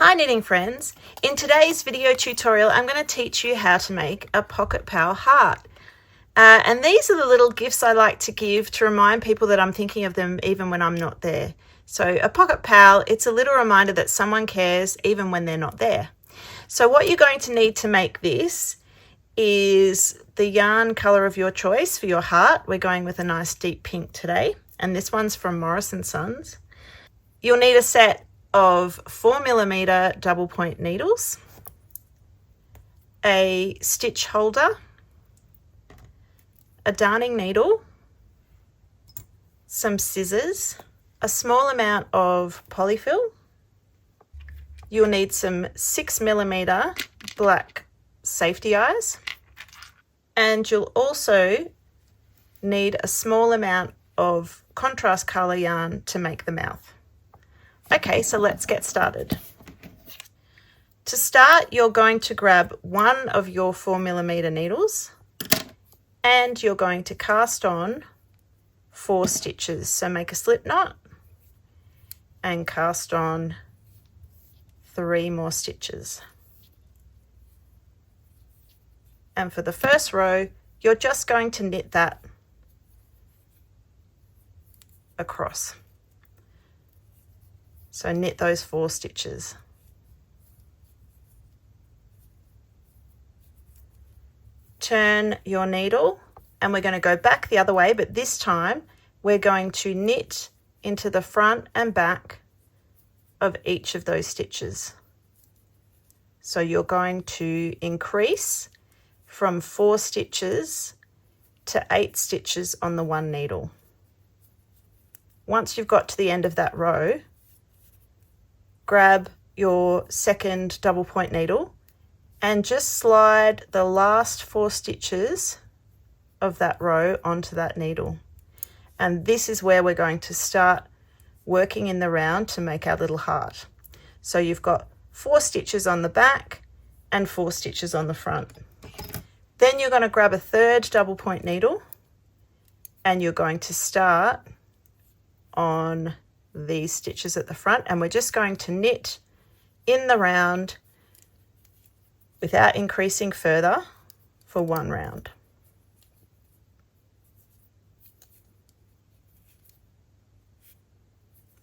Hi knitting friends, in today's video tutorial I'm going to teach you how to make a pocket pal heart. And these are the little gifts I like to give to remind people that I'm thinking of them even when I'm not there. So a pocket pal, it's a little reminder that someone cares even when they're not there. So what you're going to need to make this is the yarn colour of your choice for your heart. We're going with a nice deep pink today, and this one's from Morris & Sons. You'll need a set of 4mm double point needles, a stitch holder, a darning needle, some scissors, a small amount of polyfill. You'll need some 6mm black safety eyes, and you'll also need a small amount of contrast colour yarn to make the mouth. Okay, so let's get started. To start, you're going to grab one of your 4mm needles and you're going to cast on 4 stitches. So make a slip knot and cast on 3 more stitches. And for the first row, you're just going to knit that across. So knit those 4 stitches. Turn your needle and we're going to go back the other way, but this time we're going to knit into the front and back of each of those stitches. So you're going to increase from 4 stitches to 8 stitches on the one needle. Once you've got to the end of that row, grab your second double point needle and just slide the last 4 stitches of that row onto that needle. And this is where we're going to start working in the round to make our little heart. So you've got 4 stitches on the back and 4 stitches on the front. Then you're going to grab a third double point needle and you're going to start on these stitches at the front, and we're just going to knit in the round without increasing further for one round.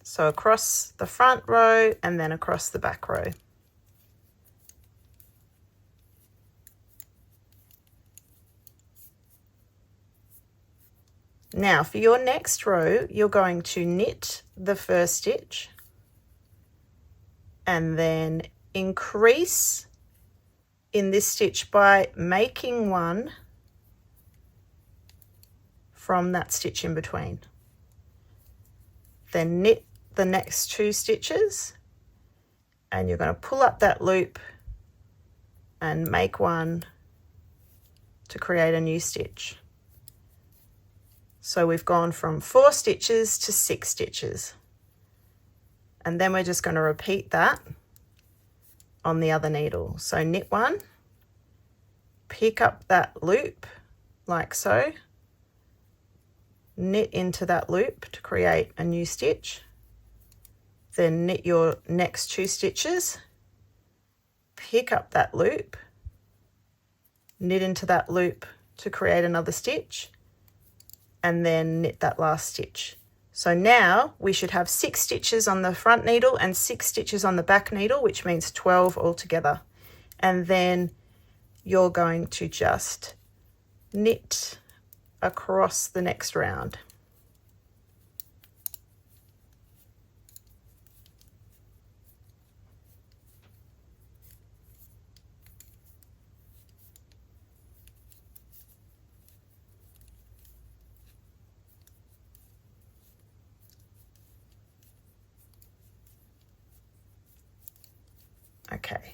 So across the front row and then across the back row. Now for your next row, you're going to knit the first stitch and then increase in this stitch by making one from that stitch in between. Then knit the next 2 stitches and you're going to pull up that loop and make one to create a new stitch. So we've gone from 4 stitches to 6 stitches. And then we're just going to repeat that on the other needle. So knit one, pick up that loop like so, knit into that loop to create a new stitch, then knit your next 2 stitches, pick up that loop, knit into that loop to create another stitch, and then knit that last stitch. So now we should have 6 stitches on the front needle and 6 stitches on the back needle, which means 12 altogether. And then you're going to just knit across the next round. Okay,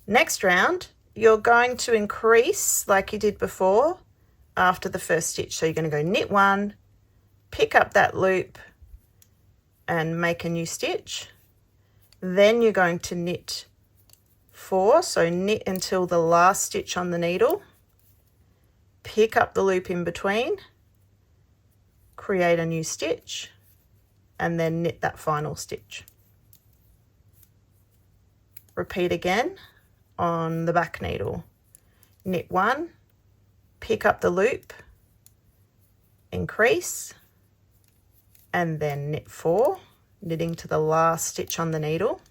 next round you're going to increase like you did before after the first stitch. So you're going to go knit one, pick up that loop and make a new stitch. Then you're going to knit 4, so knit until the last stitch on the needle, pick up the loop in between, create a new stitch, and then knit that final stitch. Repeat again on the back needle. Knit 1, pick up the loop, increase, and then knit 4, knitting to the last stitch on the needle.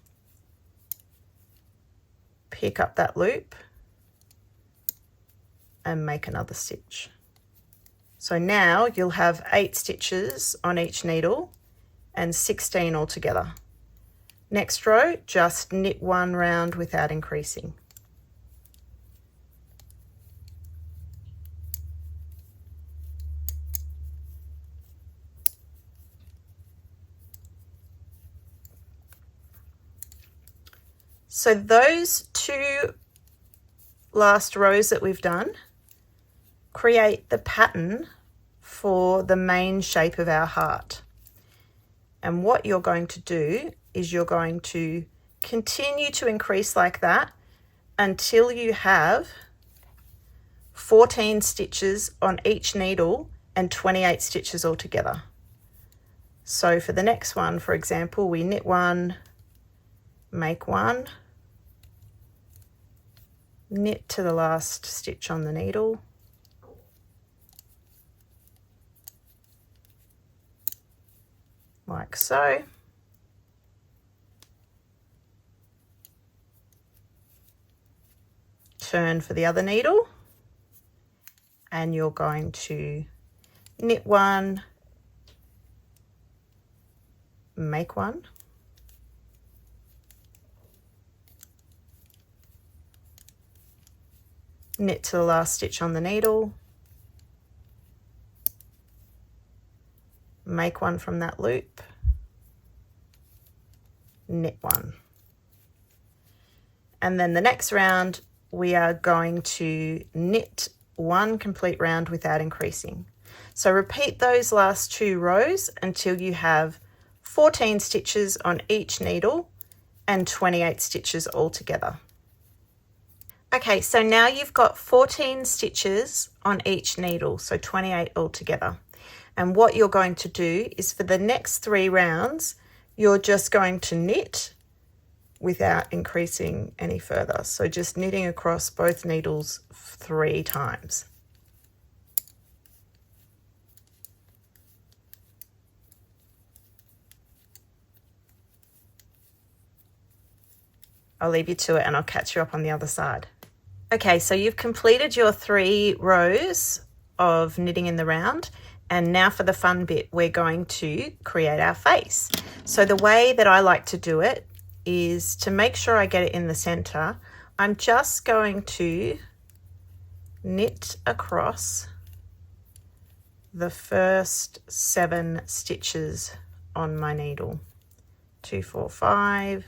Pick up that loop and make another stitch. So now you'll have 8 stitches on each needle and 16 altogether. Next row, just knit 1 round without increasing. So those 2 last rows that we've done create the pattern for the main shape of our heart. And what you're going to do is you're going to continue to increase like that until you have 14 stitches on each needle and 28 stitches altogether. So for the next one, for example, we knit 1, make 1, knit to the last stitch on the needle, like so. Turn for the other needle, and you're going to knit 1, make 1, knit to the last stitch on the needle, make 1 from that loop, knit 1. And then the next round we are going to knit 1 complete round without increasing. So repeat those last 2 rows until you have 14 stitches on each needle and 28 stitches altogether. Okay, so now you've got 14 stitches on each needle, so 28 altogether. And what you're going to do is for the next 3 rounds, you're just going to knit without increasing any further. So just knitting across both needles 3 times. I'll leave you to it and I'll catch you up on the other side. Okay, so you've completed your 3 rows of knitting in the round, and now for the fun bit, we're going to create our face. So the way that I like to do it is to make sure I get it in the center. I'm just going to knit across the first 7 stitches on my needle. 2, 4, 5,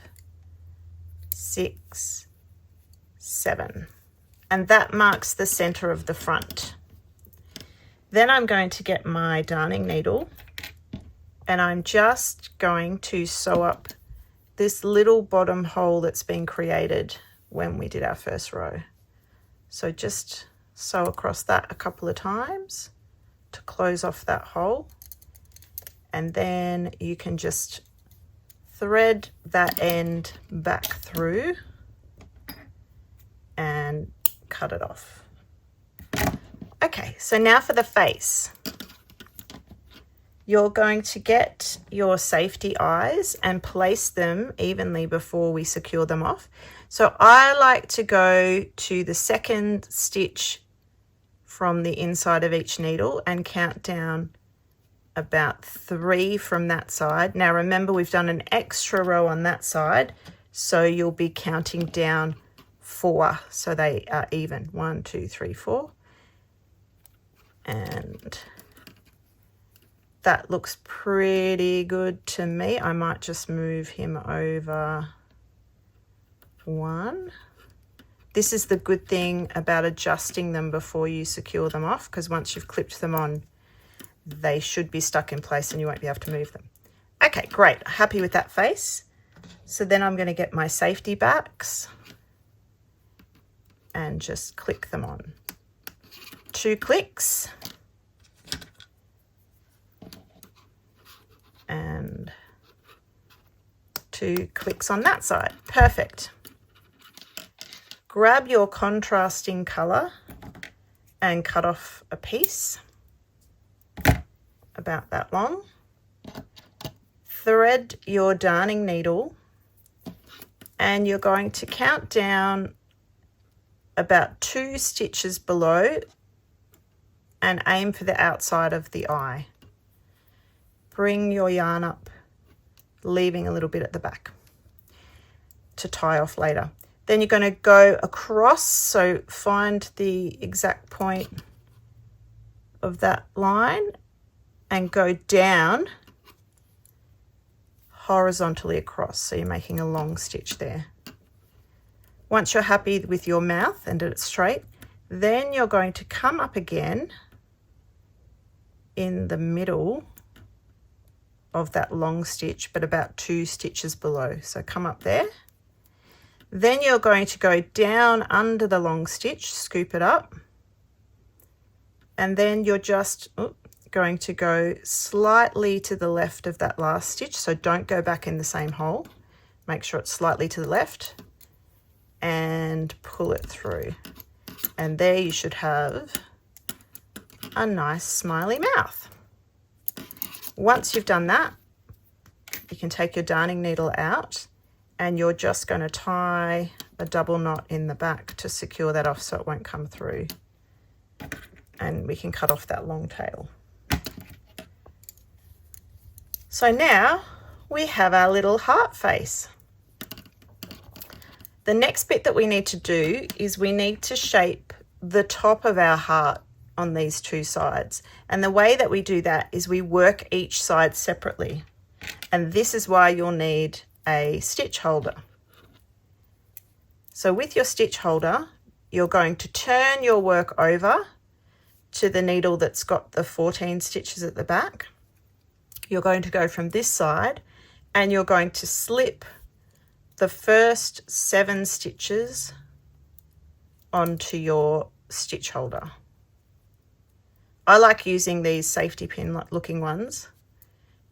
6, 7. And that marks the center of the front. Then I'm going to get my darning needle and I'm just going to sew up this little bottom hole that's been created when we did our first row. So just sew across that a couple of times to close off that hole, and then you can just thread that end back through and cut it off. Okay, so now for the face. You're going to get your safety eyes and place them evenly before we secure them off. So I like to go to the 2nd stitch from the inside of each needle and count down about 3 from that side. Now remember, we've done an extra row on that side, so you'll be counting down 4 so they are even. 1, 2, 3, 4. And that looks pretty good to me. I might just move him over 1. This is the good thing about adjusting them before you secure them off, because once you've clipped them on, they should be stuck in place and you won't be able to move them. Okay, great. Happy with that face. So then I'm going to get my safety backs and just click them on. 2 clicks. And 2 clicks on that side. Perfect. grab your contrasting colour and cut off a piece about that long. Thread your darning needle and you're going to count down about 2 stitches below and aim for the outside of the eye. Bring your yarn up, leaving a little bit at the back to tie off later. Then you're going to go across, so find the exact point of that line and go down horizontally across, so you're making a long stitch there. Once you're happy with your mouth and it's straight, then you're going to come up again in the middle of that long stitch, but about 2 stitches below. So come up there. Then you're going to go down under the long stitch, scoop it up, and then you're just going to go slightly to the left of that last stitch. So don't go back in the same hole. Make sure it's slightly to the left and pull it through. And there you should have a nice smiley mouth. Once you've done that, you can take your darning needle out and you're just going to tie a double knot in the back to secure that off so it won't come through. And we can cut off that long tail. So now we have our little heart face. The next bit that we need to do is we need to shape the top of our heart on these 2 sides. And the way that we do that is we work each side separately. And this is why you'll need a stitch holder. So with your stitch holder, you're going to turn your work over to the needle that's got the 14 stitches at the back. You're going to go from this side and you're going to slip the first 7 stitches onto your stitch holder. I like using these safety pin looking ones,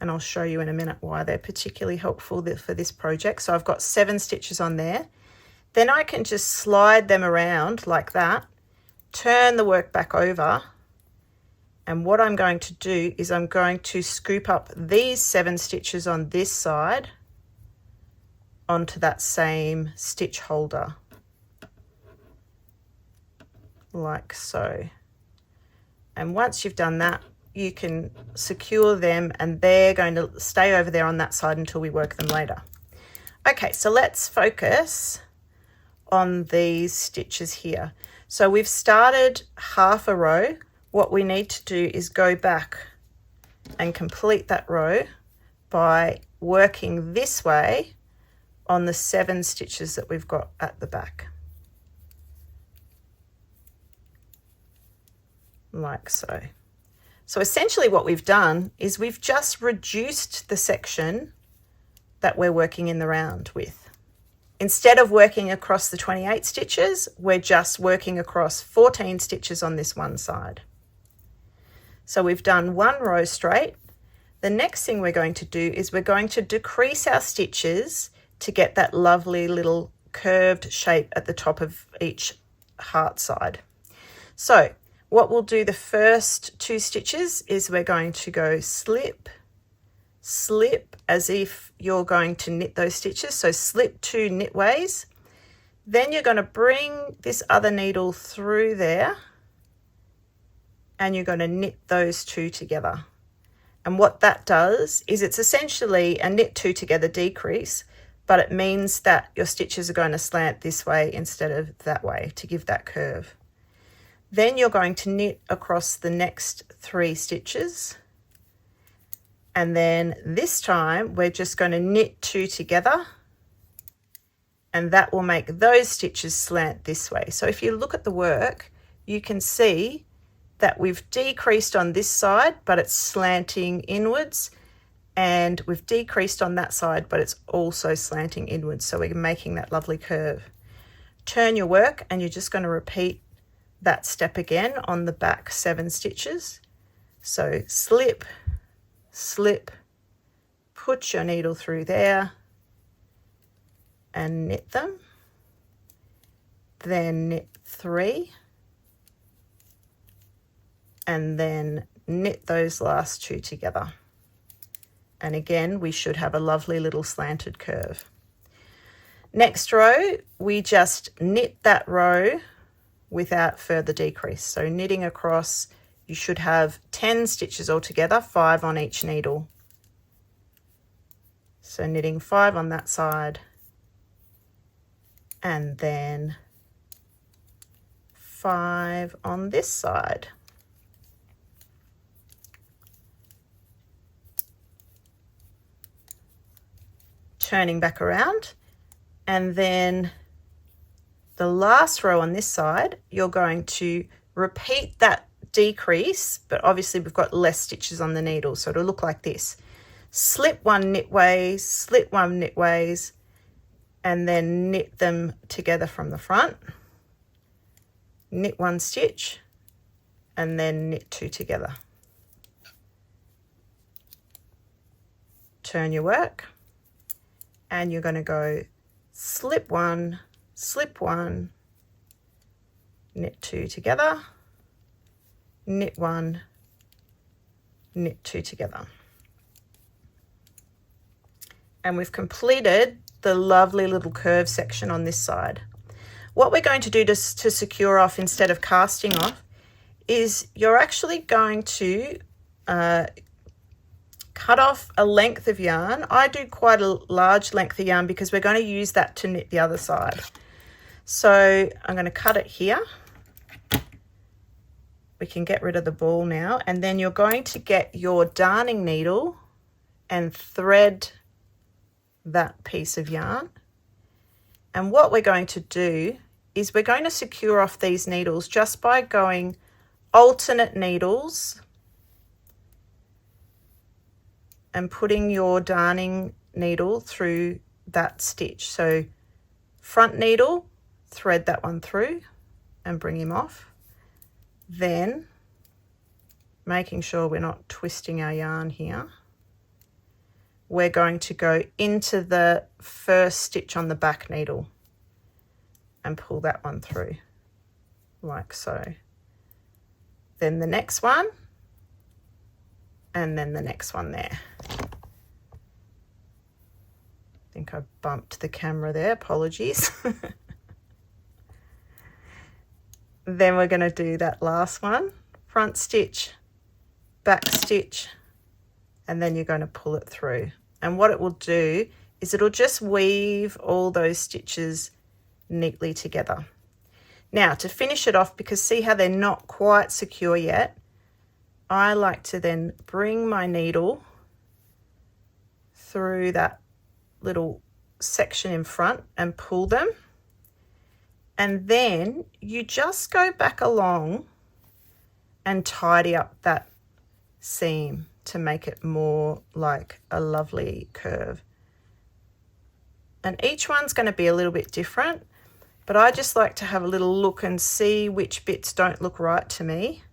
and I'll show you in a minute why they're particularly helpful for this project. So I've got 7 stitches on there. Then I can just slide them around like that, turn the work back over, and what I'm going to do is I'm going to scoop up these 7 stitches on this side onto that same stitch holder, like so. And once you've done that, you can secure them and they're going to stay over there on that side until we work them later. Okay, so let's focus on these stitches here. So we've started half a row. What we need to do is go back and complete that row by working this way on the 7 stitches that we've got at the back, like so. So essentially what we've done is we've just reduced the section that we're working in the round with. Instead of working across the 28 stitches, we're just working across 14 stitches on this one side. So we've done 1 row straight. The next thing we're going to do is we're going to decrease our stitches to get that lovely little curved shape at the top of each heart side. So what we'll do the first 2 stitches is we're going to go slip, slip, as if you're going to knit those stitches. So slip 2 knit ways. Then you're going to bring this other needle through there and you're going to knit those 2 together. And what that does is it's essentially a knit 2 together decrease, but it means that your stitches are going to slant this way instead of that way to give that curve. Then you're going to knit across the next 3 stitches. And then this time we're just going to knit 2 together, and that will make those stitches slant this way. So if you look at the work, you can see that we've decreased on this side, but it's slanting inwards, and we've decreased on that side, but it's also slanting inwards. So we're making that lovely curve. Turn your work and you're just going to repeat that step again on the back 7 stitches. So slip, slip, put your needle through there and knit them. then knit 3, and then knit those last 2 together. And again, we should have a lovely little slanted curve. Next row, we just knit that row without further decrease. So knitting across, you should have 10 stitches altogether, 5 on each needle. So knitting 5 on that side, and then 5 on this side. Turning back around, and then the last row on this side, you're going to repeat that decrease, but obviously we've got less stitches on the needle, so it'll look like this. Slip 1 knit ways, slip 1 knit ways, and then knit them together from the front. Knit 1 stitch, and then knit 2 together. Turn your work, and you're going to go slip 1, knit 2 together, knit 1, knit 2 together. And we've completed the lovely little curve section on this side. What we're going to do to secure off instead of casting off is you're actually going to cut off a length of yarn. I do quite a large length of yarn because we're going to use that to knit the other side. So I'm going to cut it here. We can get rid of the ball now, and then you're going to get your darning needle and thread that piece of yarn. And what we're going to do is we're going to secure off these needles just by going alternate needles and putting your darning needle through that stitch. So front needle, thread that one through and bring him off. Then making sure we're not twisting our yarn here, we're going to go into the first stitch on the back needle and pull that one through like so. Then the next one, and then the next one there. I think I bumped the camera there, apologies. Then we're going to do that last one, front stitch, back stitch, and then you're going to pull it through. And what it will do is it'll just weave all those stitches neatly together. Now to finish it off, because see how they're not quite secure yet, I like to then bring my needle through that little section in front and pull them. And then you just go back along and tidy up that seam to make it more like a lovely curve. And each one's going to be a little bit different, but I just like to have a little look and see which bits don't look right to me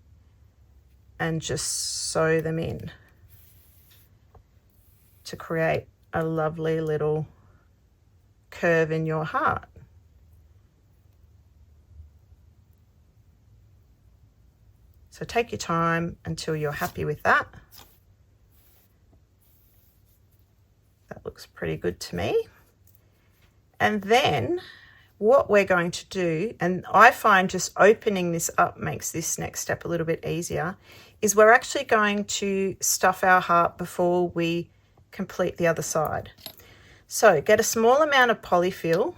and just sew them in to create a lovely little curve in your heart. So take your time until you're happy with that. That looks pretty good to me. And then what we're going to do, and I find just opening this up makes this next step a little bit easier, is we're actually going to stuff our heart before we complete the other side. So get a small amount of polyfill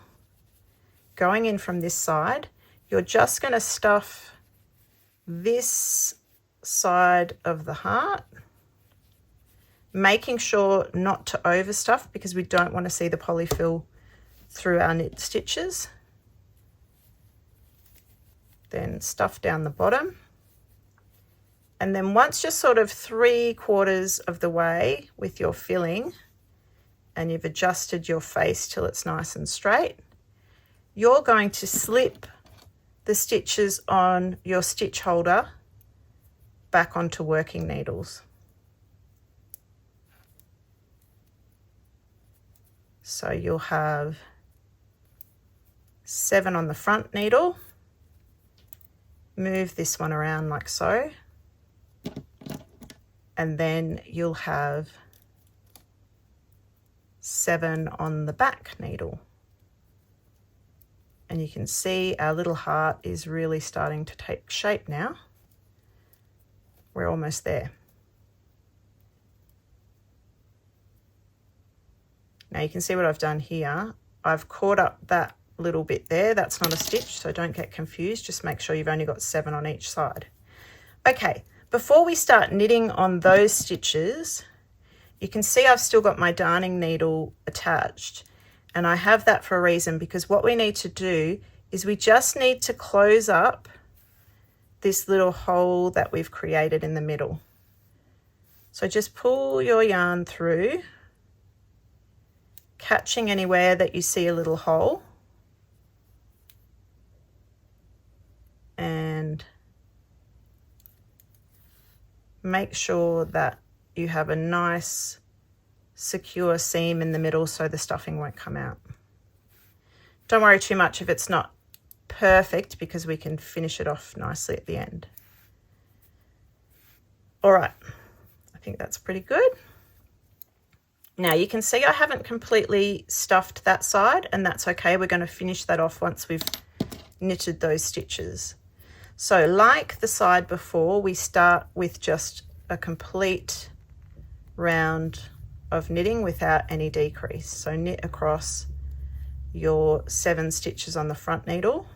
going in from this side. You're just going to stuff this side of the heart, making sure not to overstuff because we don't want to see the polyfill through our knit stitches. Then stuff down the bottom, and then once you're sort of 3/4 of the way with your filling and you've adjusted your face till it's nice and straight, you're going to slip the stitches on your stitch holder back onto working needles. So you'll have 7 on the front needle, move this one around like so, and then you'll have 7 on the back needle. And you can see our little heart is really starting to take shape now. We're almost there. Now you can see what I've done here. I've caught up that little bit there. That's not a stitch, so don't get confused. Just make sure you've only got 7 on each side. Okay, before we start knitting on those stitches, you can see I've still got my darning needle attached, and I have that for a reason, because what we need to do is we just need to close up this little hole that we've created in the middle. So just pull your yarn through, catching anywhere that you see a little hole, and make sure that you have a nice secure seam in the middle so the stuffing won't come out. Don't worry too much if it's not perfect, because we can finish it off nicely at the end. All right, I think that's pretty good. Now you can see I haven't completely stuffed that side, and that's okay. We're going to finish that off once we've knitted those stitches. So like the side before, we start with just a complete round of knitting without any decrease. So knit across your 7 stitches on the front needle,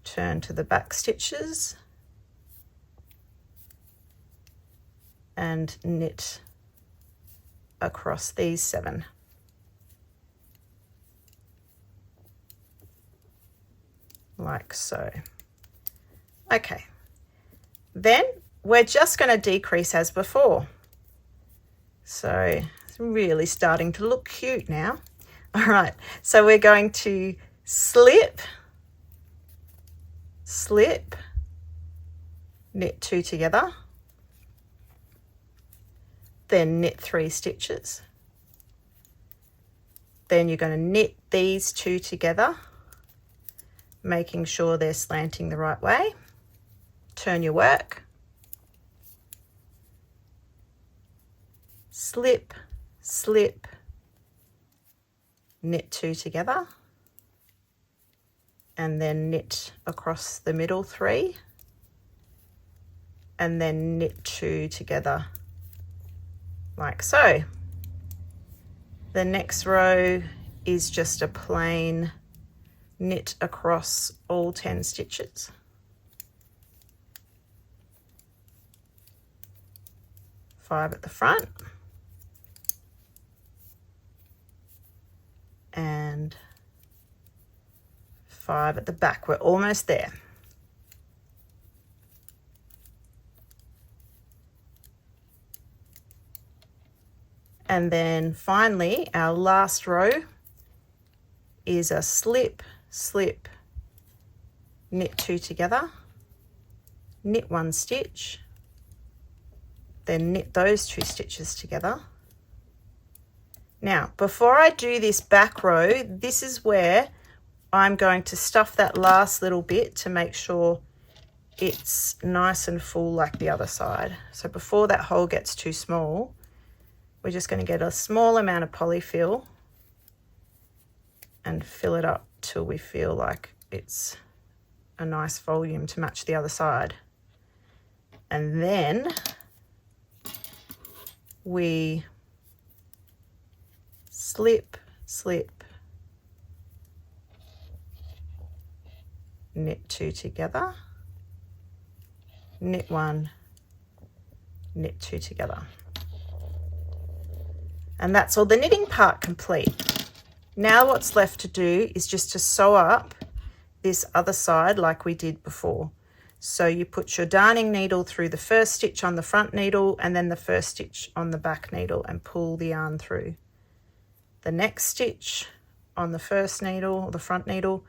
turn to the back stitches and knit across these 7. Like so. Okay, then we're just going to decrease as before. So it's really starting to look cute now. All right, so we're going to slip, slip, knit 2 together, then knit 3 stitches. Then you're going to knit these 2 together, making sure they're slanting the right way. Turn your work, slip, slip, knit 2 together, and then knit across the middle 3, and then knit 2 together like so. The next row is just a plain knit across all 10 stitches. Five at the front and 5 at the back. We're almost there. And then finally, our last row is a slip, slip, knit 2 together, knit 1 stitch, then knit those 2 stitches together. Now, before I do this back row, this is where I'm going to stuff that last little bit to make sure it's nice and full like the other side. So before that hole gets too small, we're just going to get a small amount of polyfill and fill it up till we feel like it's a nice volume to match the other side. And then we slip, slip, knit 2 together, knit 1, knit 2 together. And that's all the knitting part complete. Now what's left to do is just to sew up this other side like we did before. So you put your darning needle through the first stitch on the front needle and then the first stitch on the back needle and pull the yarn through. The next stitch on the first needle, or the front needle,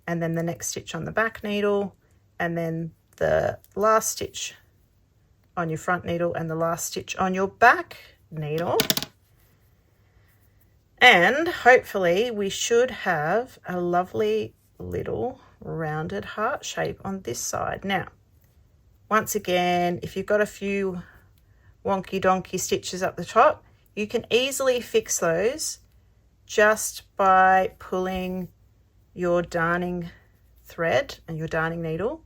and then the next stitch on the back needle, and then the last stitch on your front needle and the last stitch on your back needle. And hopefully we should have a lovely little rounded heart shape on this side. Now, once again, if you've got a few wonky donkey stitches up the top, you can easily fix those just by pulling your darning thread and your darning needle,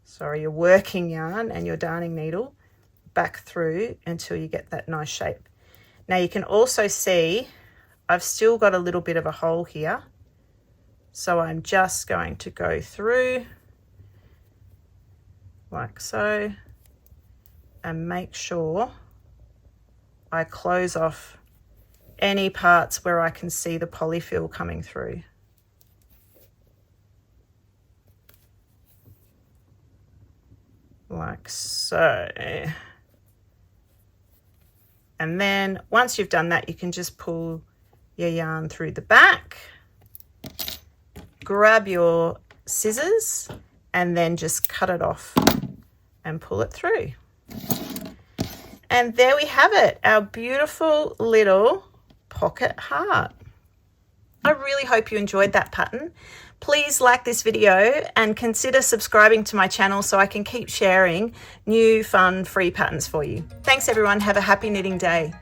sorry, your working yarn and your darning needle back through until you get that nice shape. Now you can also see I've still got a little bit of a hole here, so I'm just going to go through like so and make sure I close off any parts where I can see the polyfill coming through. Like so. And then once you've done that, you can just pull your yarn through the back, grab your scissors, and then just cut it off and pull it through. And there we have it, our beautiful little pocket heart. I really hope you enjoyed that pattern. Please like this video and consider subscribing to my channel so I can keep sharing new, fun, free patterns for you. Thanks everyone, have a happy knitting day.